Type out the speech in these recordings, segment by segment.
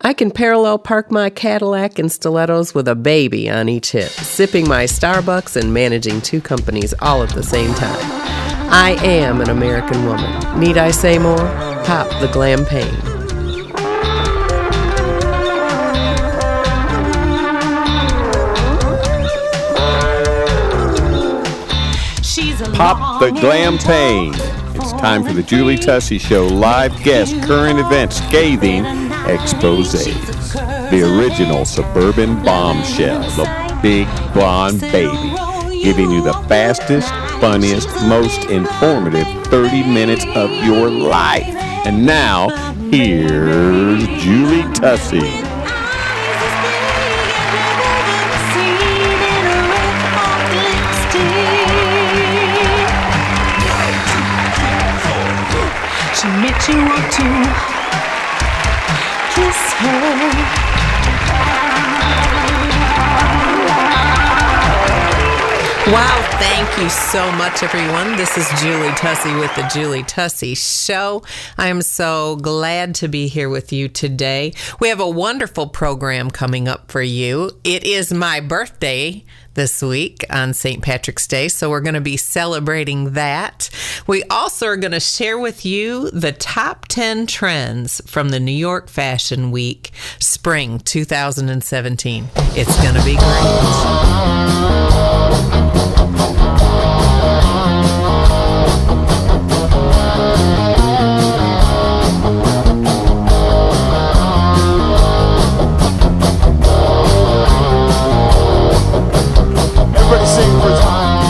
I can parallel park my Cadillac and stilettos with a baby on each hip, sipping my Starbucks and managing 2 companies all at the same time. I am an American woman. Need I say more? Pop the Glam-pagne. Pop the Glam-pagne. It's time for the Julie Tussey Show live guest current event scathing exposés. The original Suburban Bombshell, the big blonde baby, giving you the fastest, funniest, most informative 30 minutes of your life. And now, here's Julie Tussey. She makes you want to kiss her. Wow, thank you so much, everyone. This is Julie Tussey with the Julie Tussey Show. I am so glad to be here with you today. We have a wonderful program coming up for you. It is my birthday this week on St. Patrick's Day, so we're going to be celebrating that. We also are going to share with you the top 10 trends from the New York Fashion Week, Spring 2017. It's going to be great. Everybody sing for time.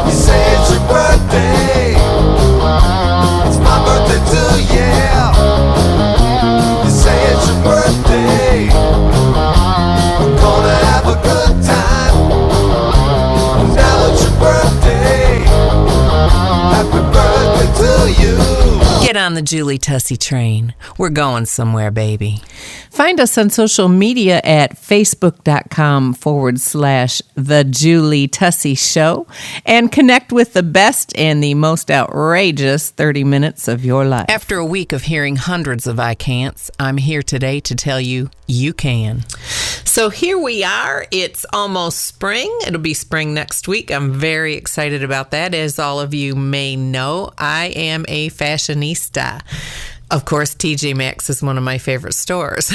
You say it's your birthday. It's my birthday too, yeah. You say it's your birthday. We're gonna have a good time. Now it's your birthday. Happy birthday to you. Get on the Julie Tussey train. We're going somewhere, baby. Find us on social media at facebook.com/The Julie Tussey Show and connect with the best and the most outrageous 30 minutes of your life. After a week of hearing hundreds of I can'ts, I'm here today to tell you you can. So here we are. It's almost spring. It'll be spring next week. I'm very excited about that. As all of you may know, I am a fashionista. Of course, TJ Maxx is one of my favorite stores.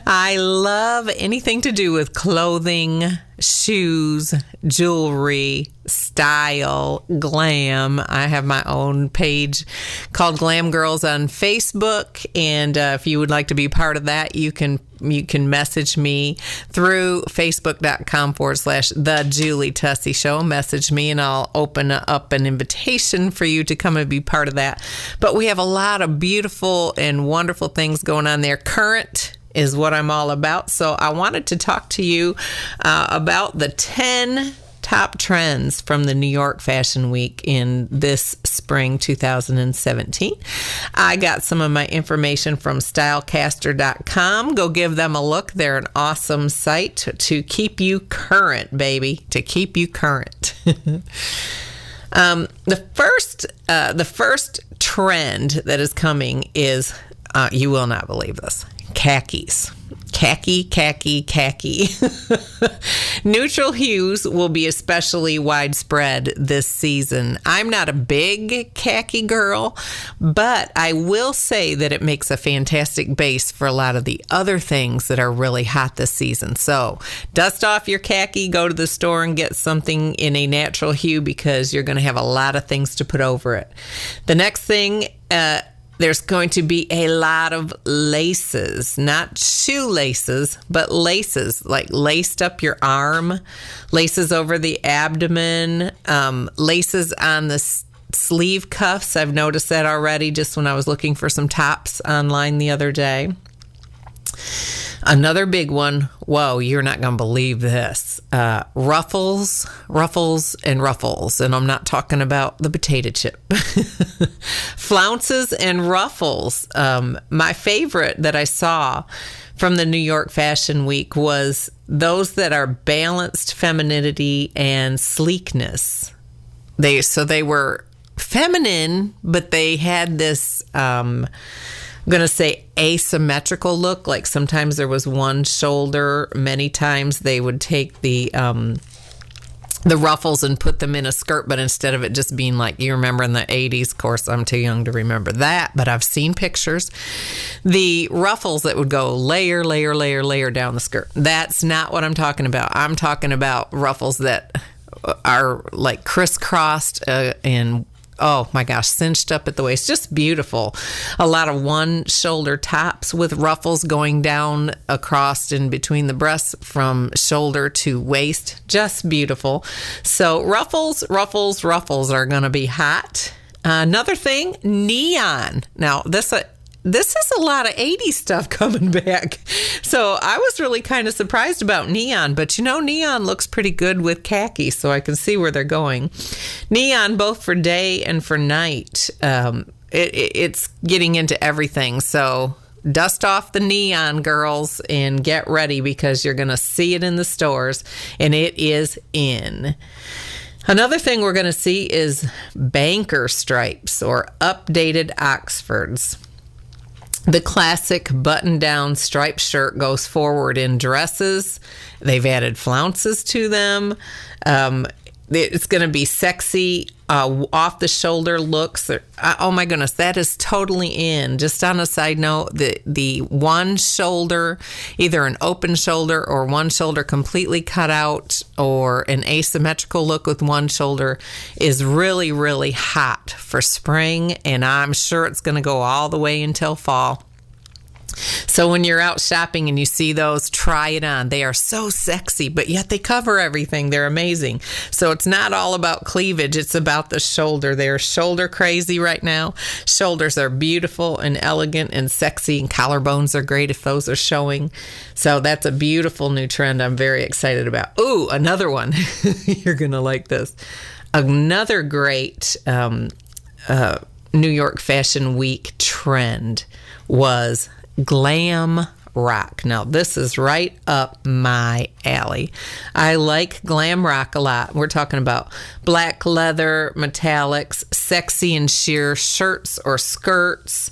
I love anything to do with clothing, shoes, jewelry, style, glam. I have my own page called Glam-Girls on Facebook, and if you would like to be part of that, you can message me through facebook.com/The Julie Tussey Show. Message me and I'll open up an invitation for you to come and be part of that. But we have a lot of beautiful and wonderful things going on there. Current is what I'm all about. So I wanted to talk to you about the 10 top trends from the New York Fashion Week in this spring 2017. I got some of my information from stylecaster.com. Go give them a look. They're an awesome site to keep you current, baby, to keep you current. The first trend that is coming is, you will not believe this, khakis. Khaki. Neutral hues will be especially widespread this season. I'm not a big khaki girl, but I will say that it makes a fantastic base for a lot of the other things that are really hot this season. So dust off your khaki, go to the store and get something in a natural hue because you're going to have a lot of things to put over it. The next thing, there's going to be a lot of laces, not shoelaces, but laces, like laced up your arm, laces over the abdomen, laces on the sleeve cuffs. I've noticed that already just when I was looking for some tops online the other day. Another big one, whoa, you're not going to believe this. Ruffles, and ruffles. And I'm not talking about the potato chip. Flounces and ruffles. My favorite that I saw from the New York Fashion Week was those that are balanced femininity and sleekness. They were feminine, but they had this, I'm going to say asymmetrical look. Like sometimes there was one shoulder. Many times they would take the ruffles and put them in a skirt, but instead of it just being like, you remember in the 80s, of course, I'm too young to remember that, but I've seen pictures. The ruffles that would go layer down the skirt. That's not what I'm talking about. I'm talking about ruffles that are like crisscrossed and oh my gosh, cinched up at the waist. Just beautiful. A lot of one shoulder tops with ruffles going down across in between the breasts from shoulder to waist. Just beautiful. So ruffles are going to be hot. Another thing, neon. Now, this is a lot of 80s stuff coming back. So I was really kind of surprised about neon, but neon looks pretty good with khaki, so I can see where they're going. Neon, both for day and for night. It's getting into everything. So dust off the neon, girls, and get ready because you're going to see it in the stores, and it is in. Another thing we're going to see is banker stripes or updated Oxfords. The classic button-down striped shirt goes forward in dresses. They've added flounces to them. It's going to be sexy, off-the-shoulder looks. Oh, my goodness, that is totally in. Just on a side note, the one shoulder, either an open shoulder or one shoulder completely cut out or an asymmetrical look with one shoulder is really, really hot for spring, and I'm sure it's going to go all the way until fall. So when you're out shopping and you see those, try it on. They are so sexy, but yet they cover everything. They're amazing. So it's not all about cleavage. It's about the shoulder. They're shoulder crazy right now. Shoulders are beautiful and elegant and sexy, and collarbones are great if those are showing. So that's a beautiful new trend I'm very excited about. Ooh, another one. You're going to like this. Another great New York Fashion Week trend was Glam-Rock. Now, this is right up my alley. I like Glam-Rock a lot. We're talking about black leather, metallics, sexy and sheer shirts or skirts,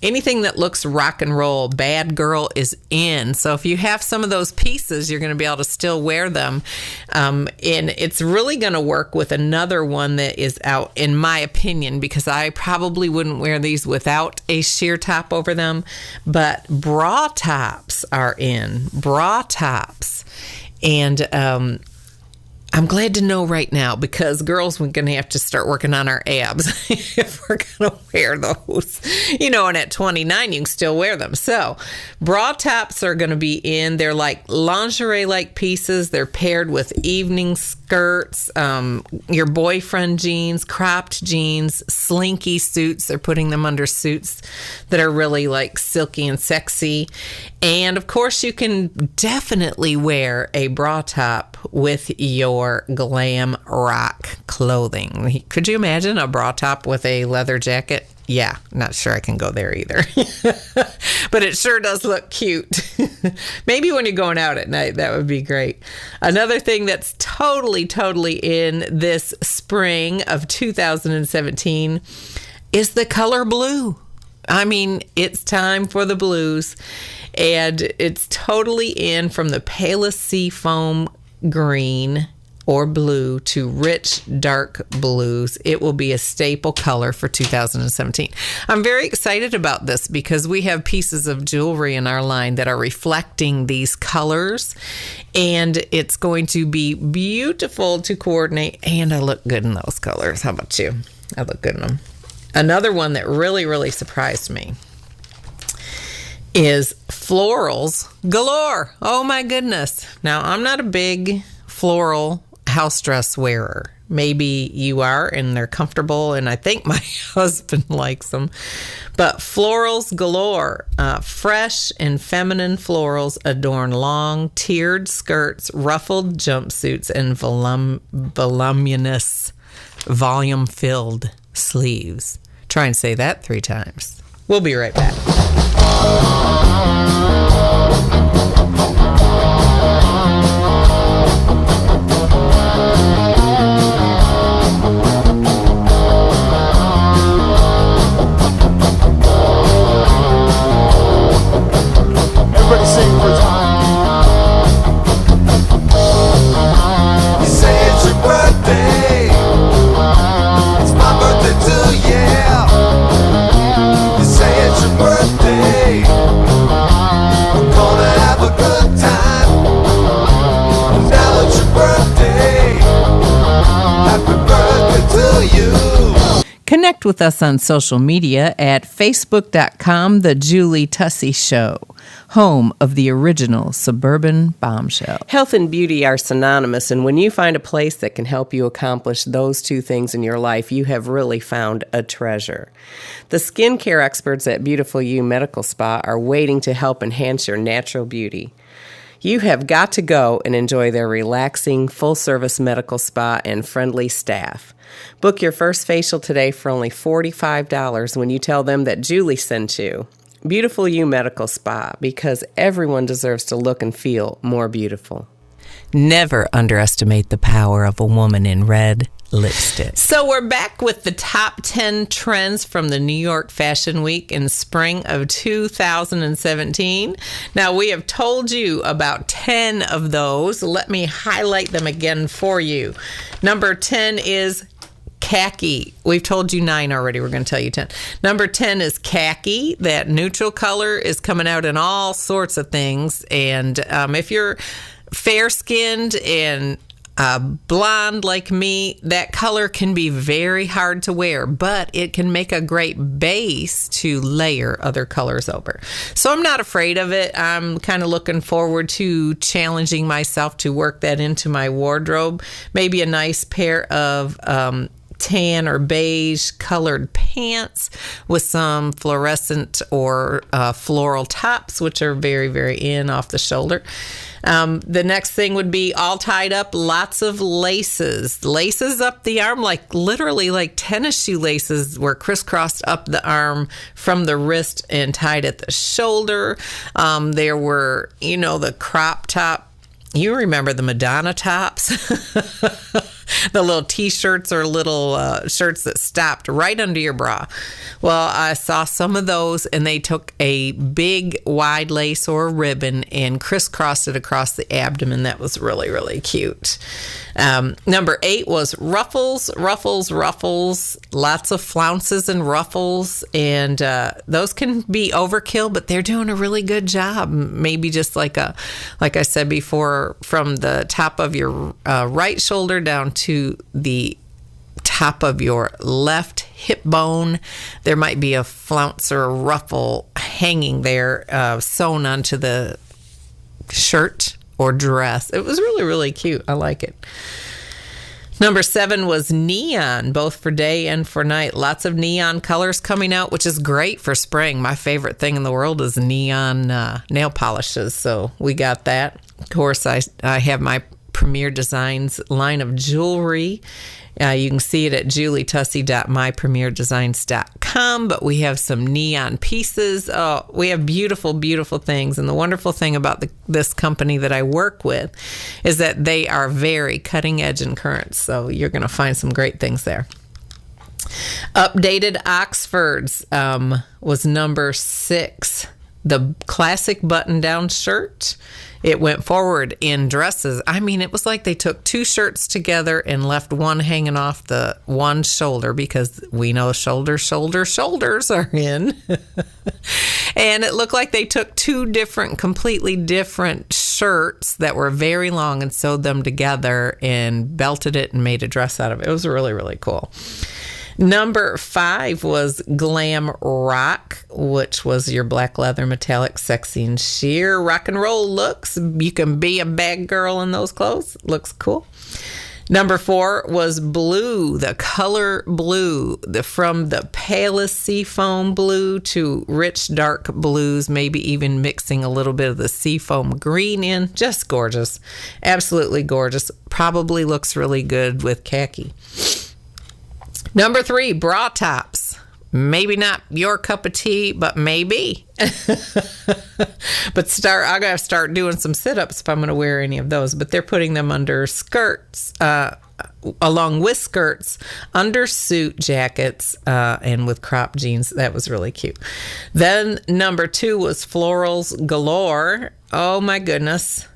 anything that looks rock and roll. Bad girl is in. So if you have some of those pieces, you're going to be able to still wear them. And it's really going to work with another one that is out, in my opinion, because I probably wouldn't wear these without a sheer top over them. But bra tops are in. Bra tops. And I'm glad to know right now, because girls, we're going to have to start working on our abs if we're going to wear those. And at 29, you can still wear them. So bra tops are going to be in. They're like lingerie-like pieces. They're paired with evening skirts, your boyfriend jeans, cropped jeans, slinky suits. They're putting them under suits that are really like silky and sexy. And of course, you can definitely wear a bra top with your Glam-Rock clothing. Could you imagine a bra top with a leather jacket? Yeah, not sure I can go there either. But it sure does look cute. Maybe when you're going out at night, that would be great. Another thing that's totally in this spring of 2017 is the color blue. I mean, it's time for the blues, and it's totally in, from the palest sea foam green or blue to rich dark blues. It will be a staple color for 2017. I'm very excited about this because we have pieces of jewelry in our line that are reflecting these colors, and it's going to be beautiful to coordinate, and I look good in those colors. How about you? I look good in them. Another one that really surprised me is florals galore. Oh my goodness. Now, I'm not a big floral house dress wearer. Maybe you are, and they're comfortable, and I think my husband likes them. But florals galore, fresh and feminine florals adorn long tiered skirts, ruffled jumpsuits, and voluminous, volume-filled sleeves. Try and say that 3 times. We'll be right back. Connect with us on social media at facebook.com, The Julie Tussey Show, home of the original Suburban Bombshell. Health and beauty are synonymous, and when you find a place that can help you accomplish those two things in your life, you have really found a treasure. The skincare experts at Beautiful You Medical Spa are waiting to help enhance your natural beauty. You have got to go and enjoy their relaxing, full-service medical spa and friendly staff. Book your first facial today for only $45 when you tell them that Julie sent you. Beautiful You Medical Spa, because everyone deserves to look and feel more beautiful. Never underestimate the power of a woman in red lipstick. So we're back with the top 10 trends from the New York Fashion Week in spring of 2017. Now, we have told you about 10 of those. Let me highlight them again for you. Number 10 is khaki. We've told you 9 already. We're going to tell you 10. Number 10 is khaki. That neutral color is coming out in all sorts of things. And if you're fair-skinned and blonde like me, that color can be very hard to wear, but it can make a great base to layer other colors over. So I'm not afraid of it. I'm kind of looking forward to challenging myself to work that into my wardrobe. Maybe a nice pair of tan or beige colored pants with some fluorescent or floral tops, which are very, very in off the shoulder. The next thing would be all tied up, lots of laces. Laces up the arm, like literally like tennis shoe laces were crisscrossed up the arm from the wrist and tied at the shoulder. There were, the crop top. You remember the Madonna tops? The little T-shirts or little shirts that stopped right under your bra. Well, I saw some of those, and they took a big wide lace or a ribbon and crisscrossed it across the abdomen. That was really, really cute. Number 8 was ruffles. Lots of flounces and ruffles, and those can be overkill, but they're doing a really good job. Maybe just like I said before, from the top of your right shoulder down to the top of your left hip bone, there might be a flounce or a ruffle hanging there, sewn onto the shirt or dress. It was really, really cute. I like it. Number 7 was neon, both for day and for night. Lots of neon colors coming out, which is great for spring. My favorite thing in the world is neon nail polishes, so we got that. Of course, I have my Premier Designs line of jewelry. You can see it at julietussey.mypremierdesigns.com, but we have some neon pieces. Oh, we have beautiful, beautiful things. And the wonderful thing about this company that I work with is that they are very cutting edge and current. So you're going to find some great things there. Updated Oxfords was number 6. The classic button-down shirt. It went forward in dresses. I mean, it was like they took 2 shirts together and left one hanging off the one shoulder, because we know shoulders are in. And it looked like they took 2 completely different shirts that were very long and sewed them together and belted it and made a dress out of it. It was really, really cool. Number 5 was Glam-Rock, which was your black leather, metallic, sexy, and sheer rock and roll looks. You can be a bad girl in those clothes. Looks cool. Number 4 was blue, the color blue, from the palest seafoam blue to rich dark blues, maybe even mixing a little bit of the seafoam green in. Just gorgeous. Absolutely gorgeous. Probably looks really good with khaki. Number 3, bra tops. Maybe not your cup of tea, but maybe. But I got to start doing some sit-ups if I'm going to wear any of those. But they're putting them under skirts, along with skirts, under suit jackets, and with crop jeans. That was really cute. Then number 2 was florals galore. Oh, my goodness.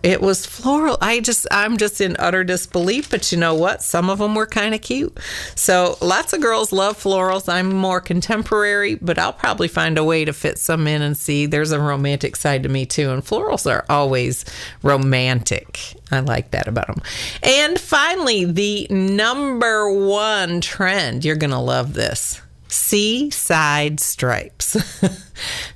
it was floral. I'm just in utter disbelief, but you know what? Some of them were kind of cute. So lots of girls love florals. I'm more contemporary, but I'll probably find a way to fit some in and see. There's a romantic side to me too, and florals are always romantic. I like that about them. And finally, the number one trend. You're going to love this. Seaside stripes.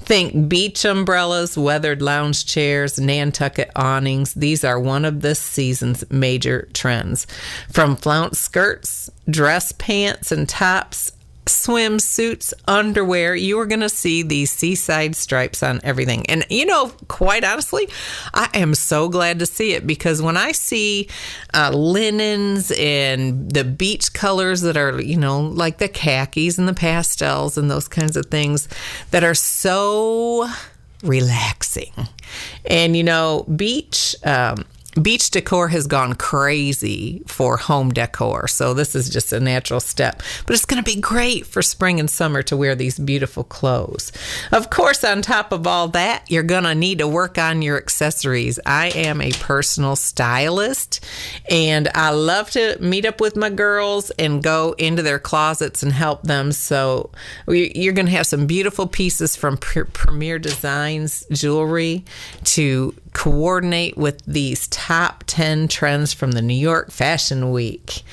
Think beach umbrellas, weathered lounge chairs, Nantucket awnings. These are one of this season's major trends. From flounce skirts, dress pants and tops, swimsuits, underwear, you are going to see these seaside stripes on everything. And, you know, quite honestly, I am so glad to see it, because when I see linens and the beach colors that are, you know, like the khakis and the pastels and those kinds of things that are so relaxing. And, you know, beach decor has gone crazy for home decor, so this is just a natural step. But it's going to be great for spring and summer to wear these beautiful clothes. Of course, on top of all that, you're going to need to work on your accessories. I am a personal stylist, and I love to meet up with my girls and go into their closets and help them. So you're going to have some beautiful pieces from Premier Designs jewelry to coordinate with these top 10 trends from the New York Fashion Week.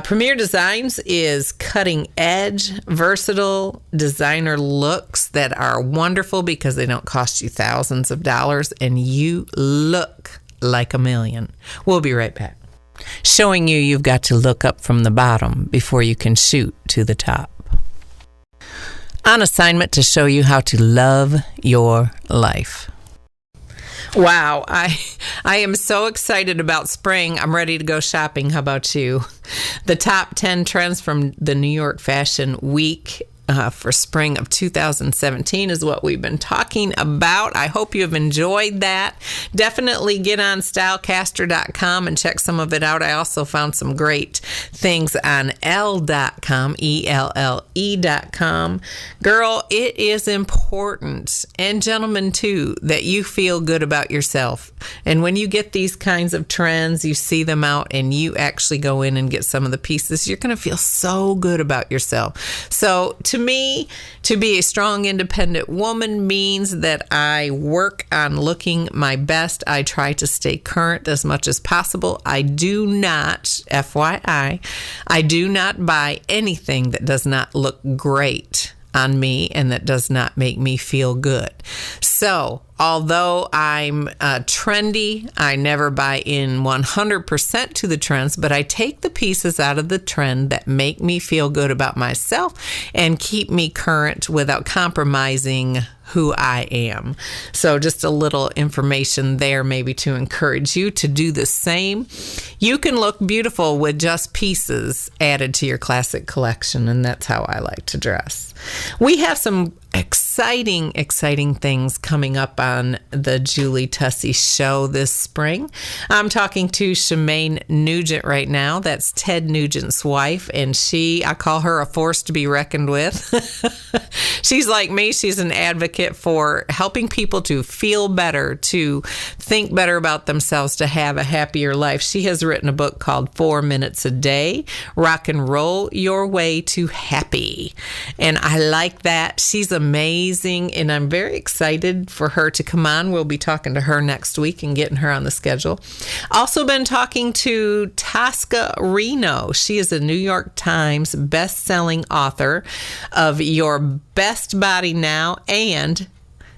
Premier Designs is cutting edge, versatile designer looks that are wonderful because they don't cost you thousands of dollars and you look like a million. We'll be right back. Showing you've got to look up from the bottom before you can shoot to the top. On assignment to show you how to love your life. Wow, I am so excited about spring. I'm ready to go shopping. How about you? The top 10 trends from the New York Fashion Week for spring of 2017 is what we've been talking about. I hope you have enjoyed that. Definitely get on stylecaster.com and check some of it out. I also found some great things on elle.com, ELLE.com. Girl, it is important, and gentlemen too, that you feel good about yourself. And when you get these kinds of trends, you see them out and you actually go in and get some of the pieces, you're going to feel so good about yourself. So to me, to be a strong, independent woman means that I work on looking my best. I try to stay current as much as possible. I do not, FYI, I do not buy anything that does not look great on me and that does not make me feel good. So, although I'm trendy, I never buy in 100% to the trends, but I take the pieces out of the trend that make me feel good about myself and keep me current without compromising who I am. So just a little information there maybe to encourage you to do the same. You can look beautiful with just pieces added to your classic collection, and that's how I like to dress. We have some exciting things coming up on the Julie Tussey Show this spring. I'm talking to Shemaine Nugent right now. That's Ted Nugent's wife, and I call her a force to be reckoned with. She's like me. She's an advocate for helping people to feel better, to think better about themselves, to have a happier life. She has written a book called 4 Minutes a Day, Rock and Roll Your Way to Happy. And I like that. She's amazing, and I'm very excited for her to come on. We'll be talking to her next week and getting her on the schedule. Also been talking to Tosca Reno. She is a New York Times best-selling author of Your Best Body Now and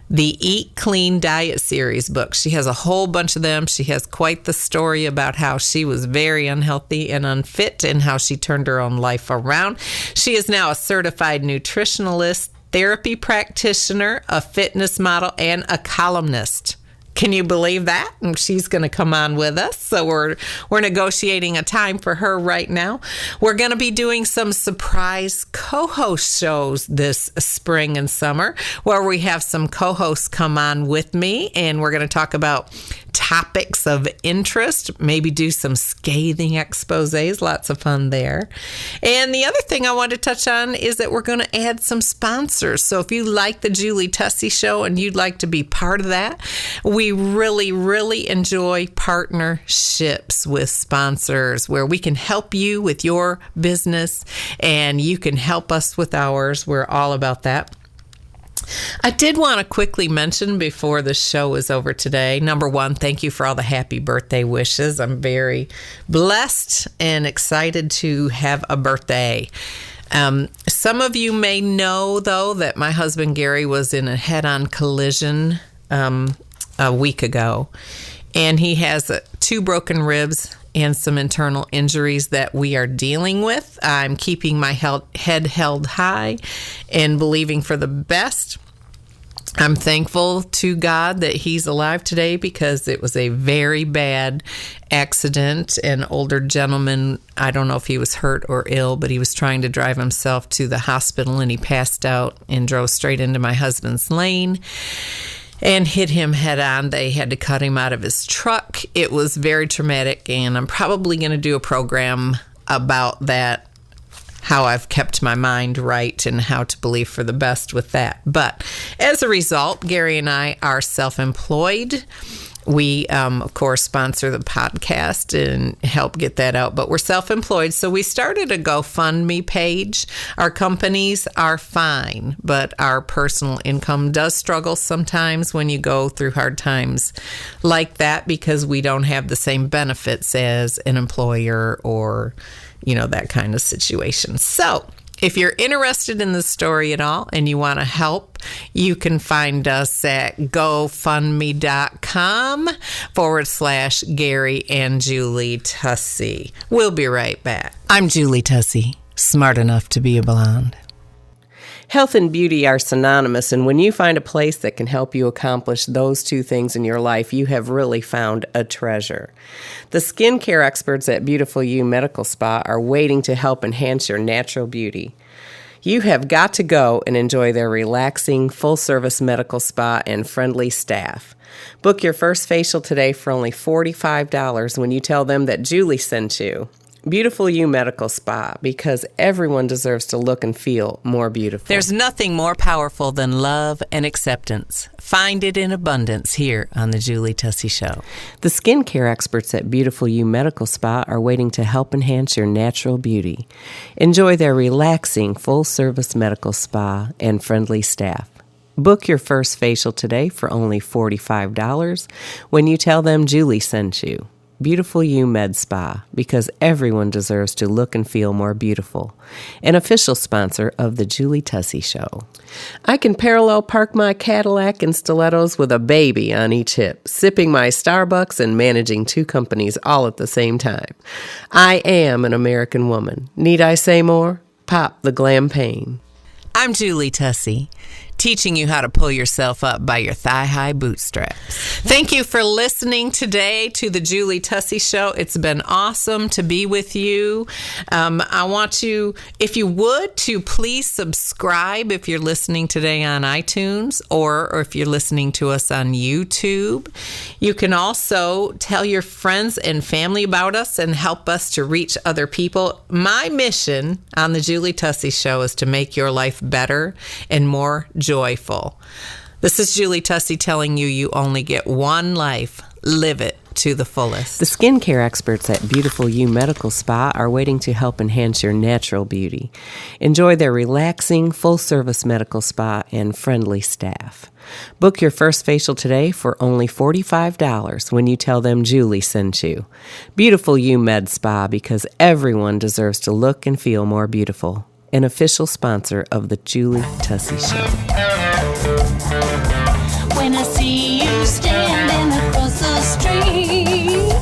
the Eat Clean Diet series books. She has a whole bunch of them. She has quite the story about how she was very unhealthy and unfit and how she turned her own life around. She is now a certified nutritionalist, therapy practitioner, a fitness model, and a columnist. Can you believe that? And she's going to come on with us. So we're negotiating a time for her right now. We're going to be doing some surprise co-host shows this spring and summer where we have some co-hosts come on with me, and we're going to talk about topics of interest, maybe do some scathing exposés, lots of fun there. And the other thing I want to touch on is that we're going to add some sponsors. So if you like the Julie Tussey Show and you'd like to be part of that, we really, really enjoy partnerships with sponsors where we can help you with your business and you can help us with ours. We're all about that. I did want to quickly mention before the show is over today, number one, thank you for all the happy birthday wishes. I'm very blessed and excited to have a birthday. Some of you may know, though, that my husband Gary was in a head-on collision a week ago, and he has 2 broken ribs and some internal injuries that we are dealing with. I'm keeping my head held high and believing for the best. I'm thankful to God that he's alive today because it was a very bad accident. An older gentleman, I don't know if he was hurt or ill, but he was trying to drive himself to the hospital and he passed out and drove straight into my husband's lane and hit him head on. They had to cut him out of his truck. It was very traumatic, and I'm probably going to do a program about that, how I've kept my mind right and how to believe for the best with that. But as a result, Gary and I are self-employed. We, of course, sponsor the podcast and help get that out, but we're self-employed. So we started a GoFundMe page. Our companies are fine, but our personal income does struggle sometimes when you go through hard times like that because we don't have the same benefits as an employer or, that kind of situation. So if you're interested in the story at all and you want to help, you can find us at gofundme.com/Gary and Julie Tussey. We'll be right back. I'm Julie Tussey, smart enough to be a blonde. Health and beauty are synonymous, and when you find a place that can help you accomplish those 2 things in your life, you have really found a treasure. The skincare experts at Beautiful You Medical Spa are waiting to help enhance your natural beauty. You have got to go and enjoy their relaxing, full-service medical spa and friendly staff. Book your first facial today for only $45 when you tell them that Julie sent you. Beautiful You Medical Spa, because everyone deserves to look and feel more beautiful. There's nothing more powerful than love and acceptance. Find it in abundance here on the Julie Tussey Show. The skincare experts at Beautiful You Medical Spa are waiting to help enhance your natural beauty. Enjoy their relaxing, full-service medical spa and friendly staff. Book your first facial today for only $45 when you tell them Julie sent you. Beautiful You Med Spa, because everyone deserves to look and feel more beautiful. An official sponsor of the Julie Tussey Show. I can parallel park my Cadillac in stilettos with a baby on each hip, sipping my Starbucks and managing 2 companies all at the same time. I am an American woman. Need I say more? Pop the Glam-pagne. I'm Julie Tussey, teaching you how to pull yourself up by your thigh-high bootstraps. Thank you for listening today to the Julie Tussey Show. It's been awesome to be with you. I want you, if you would, to please subscribe if you're listening today on iTunes or if you're listening to us on YouTube. You can also tell your friends and family about us and help us to reach other people. My mission on the Julie Tussey Show is to make your life better and more joyful. This is Julie Tussey telling you you only get one life. Live it to the fullest. The skincare experts at Beautiful You Medical Spa are waiting to help enhance your natural beauty. Enjoy their relaxing, full-service medical spa and friendly staff. Book your first facial today for only $45 when you tell them Julie sent you. Beautiful You Med Spa, because everyone deserves to look and feel more beautiful. An official sponsor of the Julie Tussey Show. When I see you standing across the street,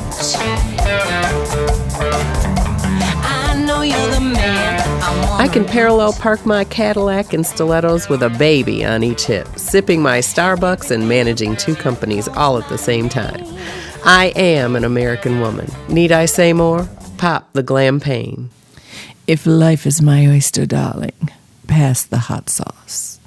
I know you're the man I can parallel park my Cadillac in stilettos with a baby on each hip, sipping my Starbucks and managing 2 companies all at the same time. I am an American woman. Need I say more? Pop the Glam-pagne. If life is my oyster, darling, pass the hot sauce.